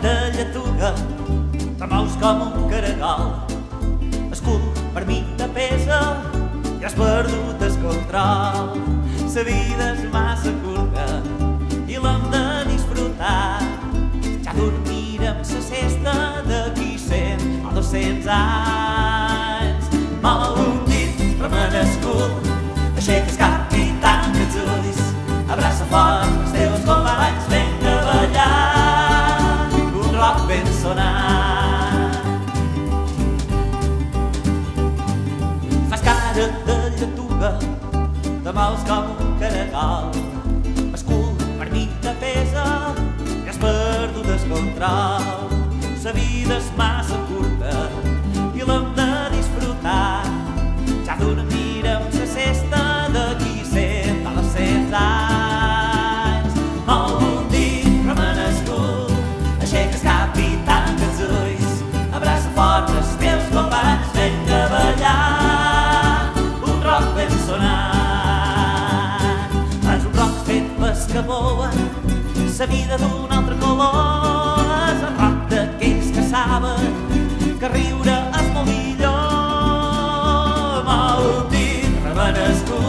de lletuga, remous com un caragol. El cul per mi te pesa i has perdut el control. La vida és massa curta i l'hem de disfrutar. Ja dormirem la siesta d'aquí 100 o 200 anys. Mal un dit, remena el cul, aixeca el cap i tanca els ulls. Abraça fort els teus companys, vinga a ballar un rock ben sonat. Fas cara de lletuga, de mals com un caragol. El cul per mi te pesa i has perdut el control. La vida és massa curta i l'hem de disfrutar. Ja dormirem la siesta d'aquí 100 o 200 anys. Mou un dit, remena el cul, aixeca el cap i tanca els ulls. Abraça fort els teus companys, vinga a ballar un rock ben sonat. És un rock fet pels que volen la vida d'un altre color. És el rock d'aquells que saben que riure és molt millor. Mou un dit, remena el cul,